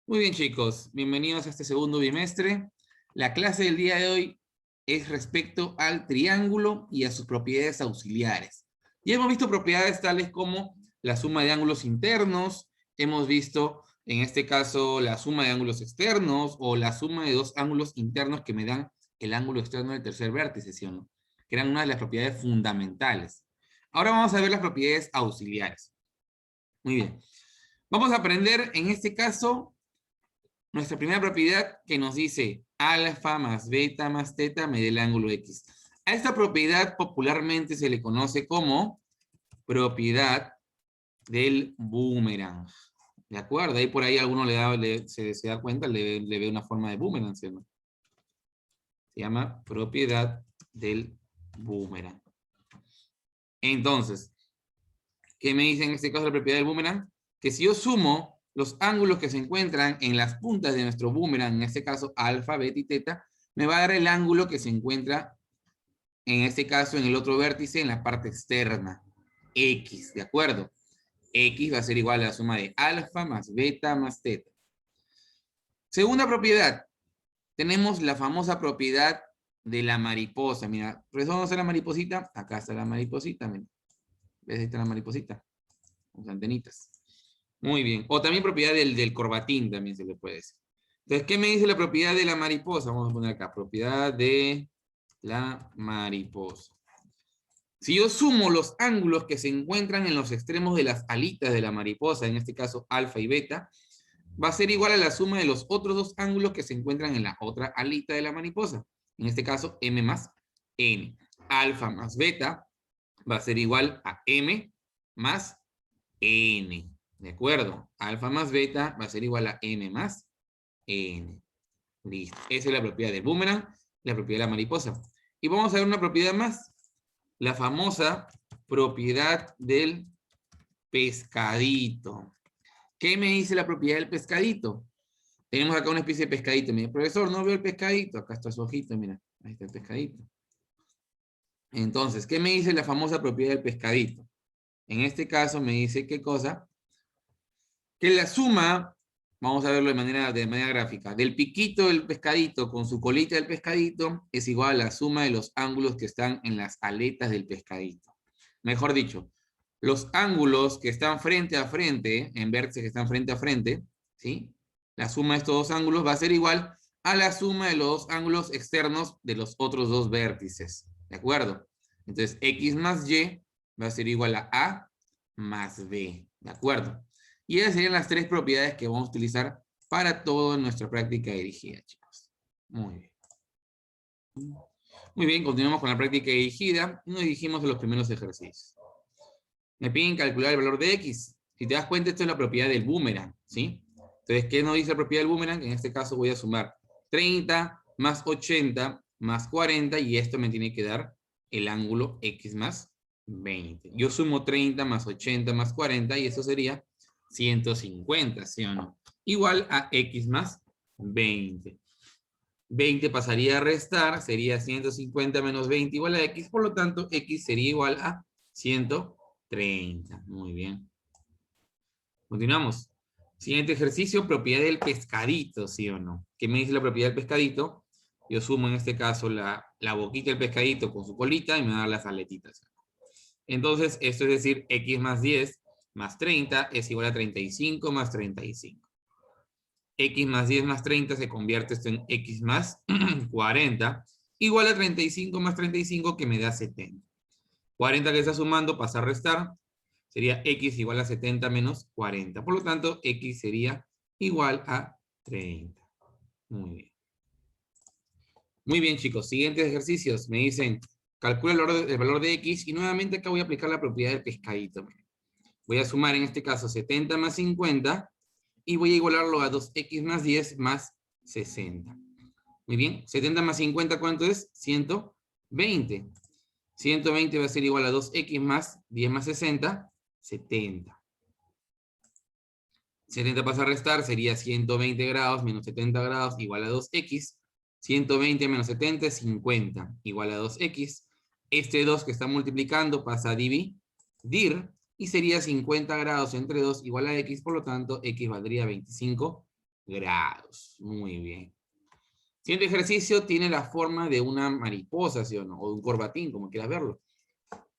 Muy bien, chicos, bienvenidos a este segundo bimestre. La clase del día de hoy es respecto al triángulo y a sus propiedades auxiliares. Ya hemos visto propiedades tales como la suma de ángulos internos, hemos visto en este caso la suma de ángulos externos o la suma de dos ángulos internos que me dan el ángulo externo del tercer vértice, ¿sí o no? Que eran una de las propiedades fundamentales. Ahora vamos a ver las propiedades auxiliares. Muy bien. Vamos a aprender en este caso nuestra primera propiedad que nos dice alfa más beta más teta me da el ángulo X. A esta propiedad popularmente se le conoce como propiedad del boomerang. ¿De acuerdo? Ahí por ahí alguno se da cuenta, le ve una forma de boomerang, ¿sí o no? Se llama propiedad del boomerang. Entonces, ¿qué me dice en este caso la propiedad del boomerang? Que si yo sumo los ángulos que se encuentran en las puntas de nuestro boomerang, en este caso alfa, beta y teta, me va a dar el ángulo que se encuentra, en este caso, en el otro vértice, en la parte externa, X, ¿de acuerdo? X va a ser igual a la suma de alfa más beta más teta. Segunda propiedad, tenemos la famosa propiedad de la mariposa. Mira, ¿por vamos a hacer la mariposita? Acá está la mariposita, mira. ¿Ves? Ahí está la mariposita, con antenitas. Muy bien. O también propiedad del corbatín, también se le puede decir. Entonces, ¿qué me dice la propiedad de la mariposa? Vamos a poner acá, propiedad de la mariposa. Si yo sumo los ángulos que se encuentran en los extremos de las alitas de la mariposa, en este caso alfa y beta, va a ser igual a la suma de los otros dos ángulos que se encuentran en la otra alita de la mariposa. En este caso, m más n. Alfa más beta va a ser igual a m más n. ¿De acuerdo? Alfa más beta va a ser igual a m más n. Listo. Esa es la propiedad del boomerang, la propiedad de la mariposa. Y vamos a ver una propiedad más. La famosa propiedad del pescadito. ¿Qué me dice la propiedad del pescadito? Tenemos acá una especie de pescadito. Mira, profesor, no veo el pescadito. Acá está su ojito, mira. Ahí está el pescadito. Entonces, ¿qué me dice la famosa propiedad del pescadito? En este caso me dice, ¿qué cosa? Que la suma, vamos a verlo de manera gráfica, del piquito del pescadito con su colita del pescadito es igual a la suma de los ángulos que están en las aletas del pescadito. Mejor dicho, los ángulos que están frente a frente, en vértices que están frente a frente, ¿sí? La suma de estos dos ángulos va a ser igual a la suma de los ángulos externos de los otros dos vértices. ¿De acuerdo? Entonces, X más Y va a ser igual a más B. ¿De acuerdo? Y esas serían las tres propiedades que vamos a utilizar para toda nuestra práctica dirigida, chicos. Muy bien. Muy bien, continuamos con la práctica dirigida y nos dirigimos a los primeros ejercicios. Me piden calcular el valor de X. Si te das cuenta, esto es la propiedad del boomerang, ¿sí? Entonces, ¿qué nos dice la propiedad del boomerang? En este caso voy a sumar 30 más 80 más 40 y esto me tiene que dar el ángulo X más 20. Yo sumo 30 más 80 más 40 y eso sería 150, ¿sí o no? Igual a X más 20. 20 pasaría a restar, sería 150 menos 20 igual a X, por lo tanto, X sería igual a 130. Muy bien. Continuamos. Siguiente ejercicio, propiedad del pescadito, ¿sí o no? ¿Qué me dice la propiedad del pescadito? Yo sumo en este caso la boquita del pescadito con su colita y me va a dar las aletitas. Entonces, esto es decir, X más 10 más 30 es igual a 35 más 35. X más 10 más 30 se convierte esto en X más 40, igual a 35 más 35 que me da 70. 40 que está sumando pasa a restar, sería X igual a 70 menos 40. Por lo tanto, X sería igual a 30. Muy bien. Muy bien, chicos. Siguientes ejercicios. Me dicen, calcula el valor de X y nuevamente acá voy a aplicar la propiedad del pescadito. Voy a sumar en este caso 70 más 50 y voy a igualarlo a 2x más 10 más 60. Muy bien, 70 más 50, ¿cuánto es? 120. 120 va a ser igual a 2x más 10 más 60, 70. 70 pasa a restar, sería 120 grados menos 70 grados igual a 2x. 120 menos 70 es 50, igual a 2x. Este 2 que está multiplicando pasa a dividir y sería 50 grados entre 2 igual a x, por lo tanto, x valdría 25 grados. Muy bien. Siguiente ejercicio tiene la forma de una mariposa, ¿sí o no? O de un corbatín, como quieras verlo.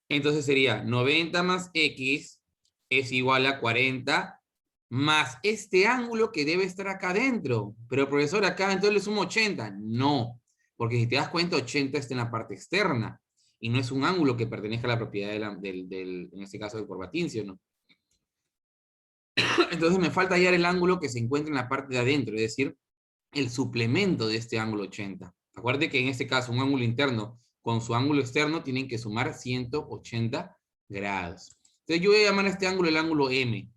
Entonces sería 90 más X es igual a 40 más este ángulo que debe estar acá adentro. Pero profesor, acá entonces le sumo 80. No, porque si te das cuenta, 80 está en la parte externa. Y no es un ángulo que pertenezca a la propiedad en este caso del corbatín, ¿sí o no? Entonces me falta hallar el ángulo que se encuentra en la parte de adentro, es decir, el suplemento de este ángulo 80. Acuérdate que en este caso un ángulo interno con su ángulo externo tienen que sumar 180 grados. Entonces yo voy a llamar a este ángulo el ángulo M.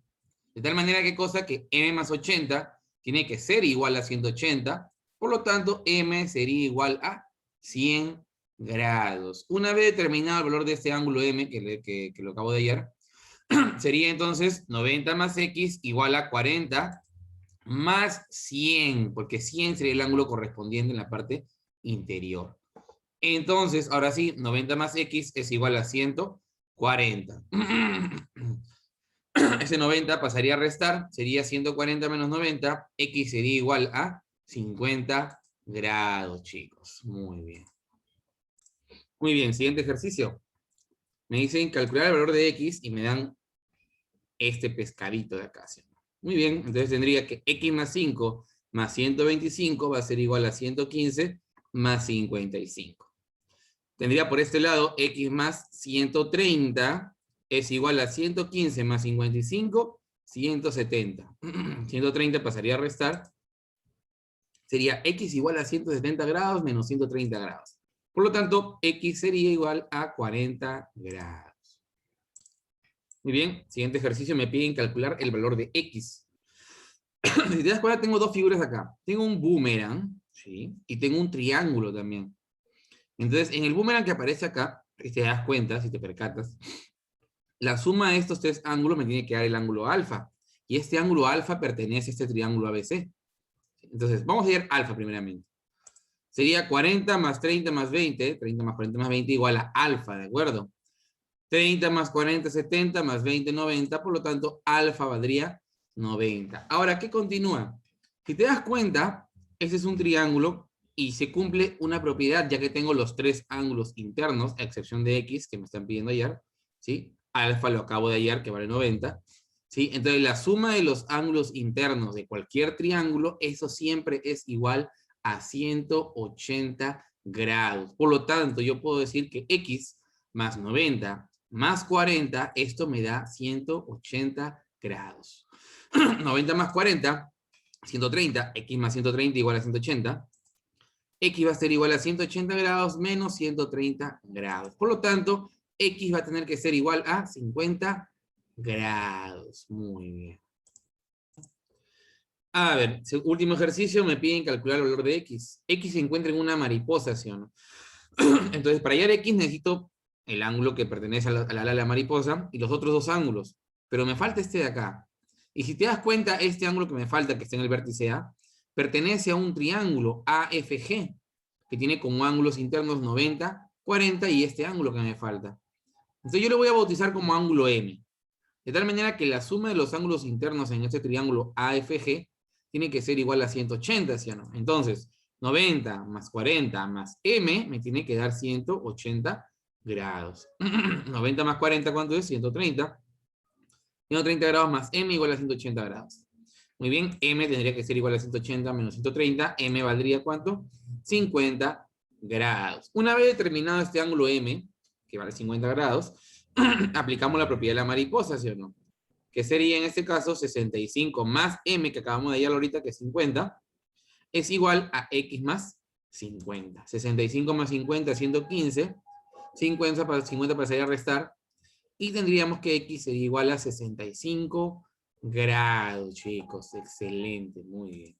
De tal manera que cosa que M más 80 tiene que ser igual a 180. Por lo tanto, M sería igual a 100 grados. Una vez determinado el valor de este ángulo M, que lo acabo de hallar, sería entonces 90 más X igual a 40 más 100, porque 100 sería el ángulo correspondiente en la parte interior. Entonces, ahora sí, 90 más X es igual a 140. Ese 90 pasaría a restar, sería 140 menos 90, X sería igual a 50 grados, chicos. Muy bien. Muy bien, siguiente ejercicio. Me dicen calcular el valor de X y me dan este pescadito de acá, ¿sí? Muy bien, entonces tendría que X más 5 más 125 va a ser igual a 115 más 55. Tendría por este lado X más 130 es igual a 115 más 55, 170. 130 pasaría a restar. Sería X igual a 170 grados menos 130 grados. Por lo tanto, X sería igual a 40 grados. Muy bien, siguiente ejercicio me piden calcular el valor de X. Si te das cuenta, tengo dos figuras acá. Tengo un boomerang, ¿sí? Y tengo un triángulo también. Entonces, en el boomerang que aparece acá, si te das cuenta, si te percatas, la suma de estos tres ángulos me tiene que dar el ángulo alfa. Y este ángulo alfa pertenece a este triángulo ABC. Entonces, vamos a ver alfa primeramente. Sería 40 más 30 más 20, 30 más 40 más 20 igual a alfa, ¿de acuerdo? 30 más 40, 70 más 20, 90, por lo tanto, alfa valdría 90. Ahora, ¿qué continúa? Si te das cuenta, este es un triángulo y se cumple una propiedad, ya que tengo los tres ángulos internos, a excepción de X, que me están pidiendo hallar, ¿sí? Alfa lo acabo de hallar, que vale 90, ¿sí? Entonces, la suma de los ángulos internos de cualquier triángulo, eso siempre es igual a 180 grados. Por lo tanto, yo puedo decir que X más 90 más 40, esto me da 180 grados. 90 más 40, 130, X más 130 igual a 180. X va a ser igual a 180 grados menos 130 grados. Por lo tanto, X va a tener que ser igual a 50 grados. Muy bien. A ver, último ejercicio, me piden calcular el valor de X. X se encuentra en una mariposa, ¿sí o no? Entonces, para hallar X necesito el ángulo que pertenece a la ala de la mariposa y los otros dos ángulos. Pero me falta este de acá. Y si te das cuenta, este ángulo que me falta, que está en el vértice A, pertenece a un triángulo AFG, que tiene como ángulos internos 90, 40 y este ángulo que me falta. Entonces yo lo voy a bautizar como ángulo M. De tal manera que la suma de los ángulos internos en este triángulo AFG tiene que ser igual a 180, ¿sí o no? Entonces, 90 más 40 más M me tiene que dar 180 grados. 90 más 40, ¿cuánto es? 130. 130 grados más M igual a 180 grados. Muy bien, M tendría que ser igual a 180 menos 130. M valdría ¿cuánto? 50 grados. Una vez determinado este ángulo M, que vale 50 grados, aplicamos la propiedad de la mariposa, ¿sí o no? Que sería en este caso 65 más M, que acabamos de hallar ahorita, que es 50, es igual a X más 50. 65 más 50, 115. 50 pasaría a restar. Y tendríamos que X sería igual a 65 grados, chicos. Excelente, muy bien.